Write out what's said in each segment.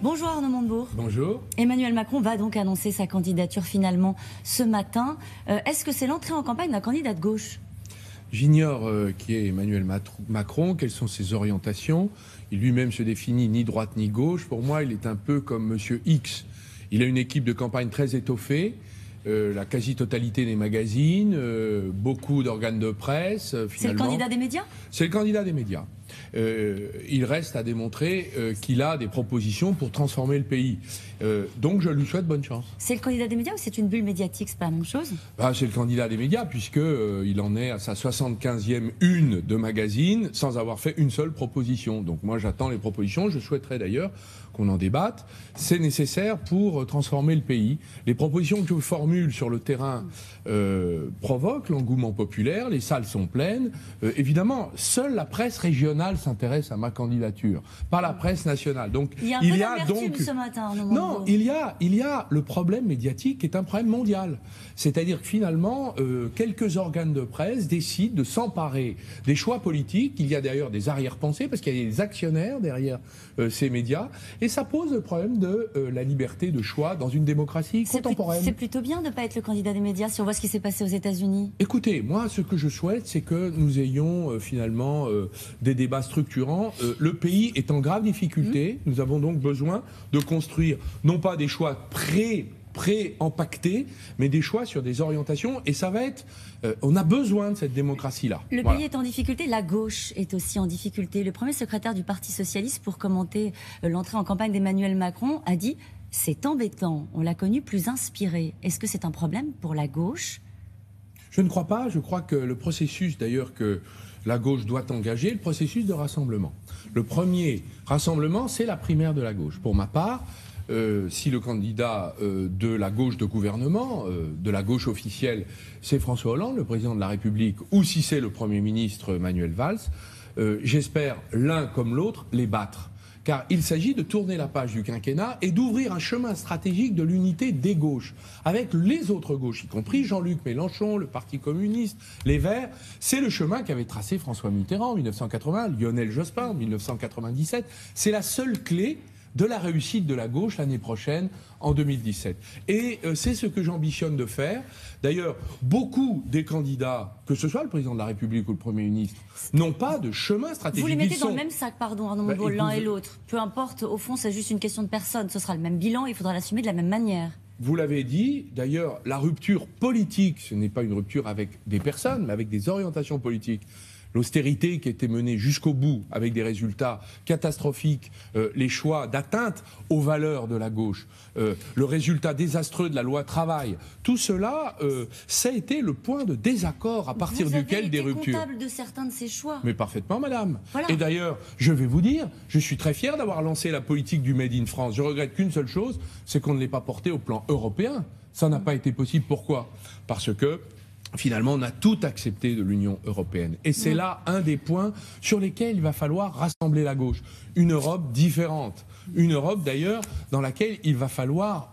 Bonjour Arnaud Montebourg. Bonjour. Emmanuel Macron va donc annoncer sa candidature finalement ce matin. Est-ce que c'est l'entrée en campagne d'un candidat de gauche? J'ignore qui est Emmanuel Macron, quelles sont ses orientations. Il lui-même se définit ni droite ni gauche. Pour moi, il est un peu comme Monsieur X. Il a une équipe de campagne très étoffée, la quasi-totalité des magazines, beaucoup d'organes de presse. C'est le candidat des médias? C'est le candidat des médias. Il reste à démontrer qu'il a des propositions pour transformer le pays. Donc je lui souhaite bonne chance. C'est le candidat des médias ou c'est une bulle médiatique? C'est pas la même chose? C'est le candidat des médias puisqu'il en est à sa 75e une de magazine sans avoir fait une seule proposition. Donc moi j'attends les propositions, je souhaiterais d'ailleurs qu'on en débatte. C'est nécessaire pour transformer le pays. Les propositions que je formule sur le terrain provoquent l'engouement populaire, les salles sont pleines. Évidemment, seule la presse régionale s'intéresse à ma candidature, pas la presse nationale. Donc il y a donc ce matin. Non, il y a le problème médiatique qui est un problème mondial. C'est-à-dire que finalement, quelques organes de presse décident de s'emparer des choix politiques. Il y a d'ailleurs des arrière-pensées parce qu'il y a des actionnaires derrière ces médias. Et ça pose le problème de la liberté de choix dans une démocratie contemporaine. C'est plutôt bien de ne pas être le candidat des médias si on voit ce qui s'est passé aux États-Unis. Écoutez, moi, ce que je souhaite, c'est que nous ayons finalement des débats structurants. Le pays est en grave difficulté. Nous avons donc besoin de construire non pas des choix pré-empaquetés, mais des choix sur des orientations. Et ça va être... on a besoin de cette démocratie-là. Le pays est en difficulté, la gauche est aussi en difficulté. Le premier secrétaire du Parti socialiste, pour commenter l'entrée en campagne d'Emmanuel Macron, a dit « C'est embêtant, on l'a connu plus inspiré ». Est-ce que c'est un problème pour la gauche? Je ne crois pas. Je crois que le processus, d'ailleurs, que la gauche doit engager, le processus de rassemblement. Le premier rassemblement, c'est la primaire de la gauche. Pour ma part, si le candidat de la gauche de gouvernement, de la gauche officielle, c'est François Hollande, le président de la République, ou si c'est le Premier ministre Manuel Valls, j'espère l'un comme l'autre les battre. Car il s'agit de tourner la page du quinquennat et d'ouvrir un chemin stratégique de l'unité des gauches, avec les autres gauches, y compris Jean-Luc Mélenchon, le Parti communiste, les Verts. C'est le chemin qu'avait tracé François Mitterrand en 1980, Lionel Jospin en 1997. C'est la seule clé de la réussite de la gauche l'année prochaine, en 2017. Et c'est ce que j'ambitionne de faire. D'ailleurs, beaucoup des candidats, que ce soit le président de la République ou le Premier ministre, n'ont pas de chemin stratégique. Vous les mettez dans le même sac, pardon, Arnaud Montebourg, l'un et l'autre. Peu importe, au fond, c'est juste une question de personne. Ce sera le même bilan, il faudra l'assumer de la même manière. Vous l'avez dit, d'ailleurs, la rupture politique, ce n'est pas une rupture avec des personnes, mais avec des orientations politiques. L'austérité qui a été menée jusqu'au bout avec des résultats catastrophiques, les choix d'atteinte aux valeurs de la gauche, le résultat désastreux de la loi travail, tout cela, ça a été le point de désaccord à partir duquel des ruptures. Vous avez été comptable de certains de ces choix. Mais parfaitement, madame. Voilà. Et d'ailleurs, je vais vous dire, je suis très fier d'avoir lancé la politique du Made in France. Je regrette qu'une seule chose, c'est qu'on ne l'ait pas portée au plan européen. Ça n'a pas été possible. Pourquoi? Parce que finalement, on a tout accepté de l'Union européenne. Et c'est là un des points sur lesquels il va falloir rassembler la gauche. Une Europe différente. Une Europe, d'ailleurs, dans laquelle il va falloir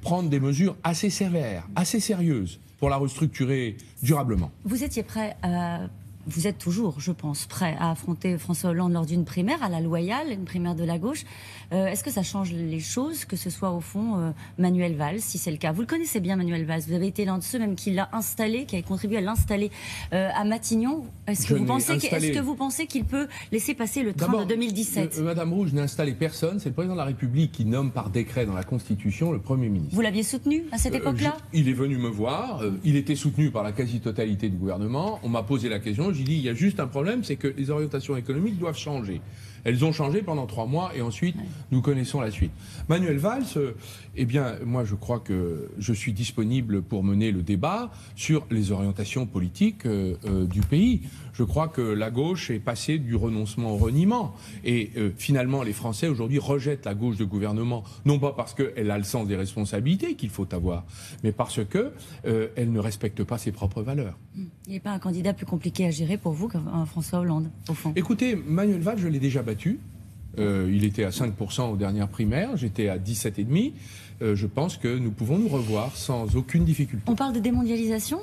prendre des mesures assez sévères, assez sérieuses, pour la restructurer durablement. Vous étiez prêt à... Vous êtes toujours, je pense, prêt à affronter François Hollande lors d'une primaire, à la loyale, une primaire de la gauche. Est-ce que ça change les choses, que ce soit au fond Manuel Valls, si c'est le cas? Vous le connaissez bien, Manuel Valls. Vous avez été l'un de ceux même qui l'a installé, qui a contribué à l'installer à Matignon. Est-ce que vous pensez qu'il peut laisser passer le train de 2017? Madame Roux, je n'ai installé personne. C'est le président de la République qui nomme par décret dans la Constitution le Premier ministre. Vous l'aviez soutenu à cette époque-là? Il est venu me voir. Il était soutenu par la quasi-totalité du gouvernement. On m'a posé la question. J'ai dit, il y a juste un problème, c'est que les orientations économiques doivent changer. Elles ont changé pendant 3 mois et ensuite, nous connaissons la suite. Manuel Valls, eh bien, moi, je crois que je suis disponible pour mener le débat sur les orientations politiques du pays. Je crois que la gauche est passée du renoncement au reniement. Et finalement, les Français, aujourd'hui, rejettent la gauche de gouvernement, non pas parce qu'elle a le sens des responsabilités qu'il faut avoir, mais parce qu'elle ne respecte pas ses propres valeurs. Il n'est pas un candidat plus compliqué à gérer pour vous qu'un François Hollande, au fond? Écoutez, Manuel Valls, je l'ai déjà battu. Il était à 5% aux dernières primaires, j'étais à 17,5%. Je pense que nous pouvons nous revoir sans aucune difficulté. On parle de démondialisation?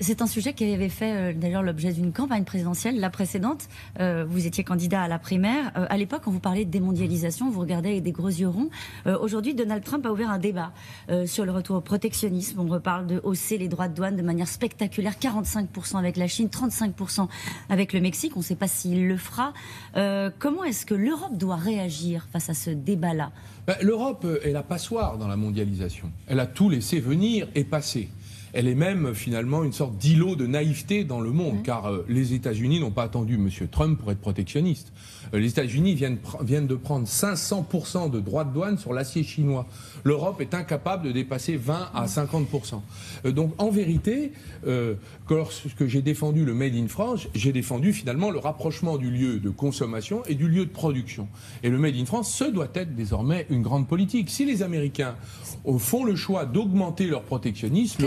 C'est un sujet qui avait fait d'ailleurs l'objet d'une campagne présidentielle, la précédente. Vous étiez candidat à la primaire. À l'époque, quand vous parliez de démondialisation, vous regardez avec des gros yeux ronds. Aujourd'hui, Donald Trump a ouvert un débat sur le retour au protectionnisme. On reparle de hausser les droits de douane de manière spectaculaire, 45% avec la Chine, 35% avec le Mexique. On ne sait pas s'il le fera. Comment est-ce que l'Europe doit réagir face à ce débat-là? L'Europe est la passoire dans la mondialisation. Elle a tout laissé venir et passer. Elle est même finalement une sorte d'îlot de naïveté dans le monde, car les États-Unis n'ont pas attendu M. Trump pour être protectionnistes. Les États-Unis viennent de prendre 500% de droits de douane sur l'acier chinois. L'Europe est incapable de dépasser 20 à 50%. Donc en vérité, lorsque j'ai défendu le Made in France, j'ai défendu finalement le rapprochement du lieu de consommation et du lieu de production. Et le Made in France, ce doit être désormais une grande politique. Si les Américains font le choix d'augmenter leur protectionnisme,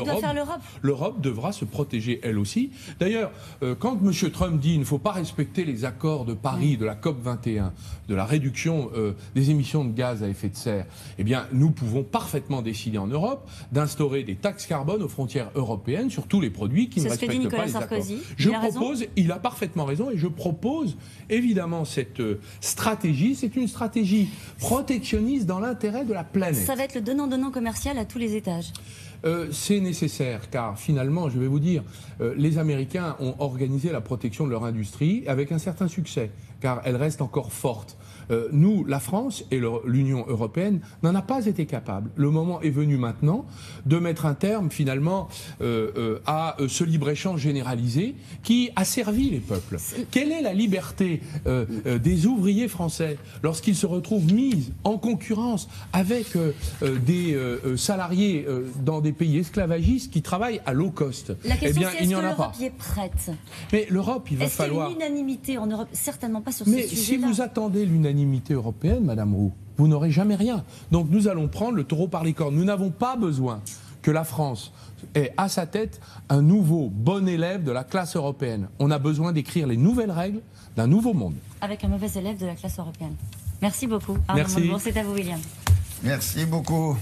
l'Europe devra se protéger elle aussi. D'ailleurs, quand M. Trump dit qu'il ne faut pas respecter les accords de Paris, de la COP21, de la réduction des émissions de gaz à effet de serre, eh bien, nous pouvons parfaitement décider en Europe d'instaurer des taxes carbone aux frontières européennes sur tous les produits qui ne respectent pas les accords. Il a parfaitement raison, et je propose évidemment cette stratégie. C'est une stratégie protectionniste dans l'intérêt de la planète. Ça va être le donnant-donnant commercial à tous les étages. C'est nécessaire, car finalement, je vais vous dire, les Américains ont organisé la protection de leur industrie avec un certain succès, car elle reste encore forte. Nous, la France et l'Union européenne n'en a pas été capable. Le moment est venu maintenant de mettre un terme finalement à ce libre-échange généralisé qui a servi les peuples. Quelle est la liberté des ouvriers français lorsqu'ils se retrouvent mis en concurrence avec des salariés dans des pays esclavagistes qui travaillent à low cost? La question, c'est est-ce que l'Europe y est prête? Mais l'Europe, il va falloir... Est-ce qu'il y a une unanimité en Europe? Certainement pas sur ces sujets-là. Mais si vous attendez l'unanimité européenne, Madame Roux, vous n'aurez jamais rien. Donc nous allons prendre le taureau par les cornes. Nous n'avons pas besoin que la France ait à sa tête un nouveau bon élève de la classe européenne. On a besoin d'écrire les nouvelles règles d'un nouveau monde. Avec un mauvais élève de la classe européenne. Merci beaucoup. Merci. C'est à vous, William. Merci beaucoup.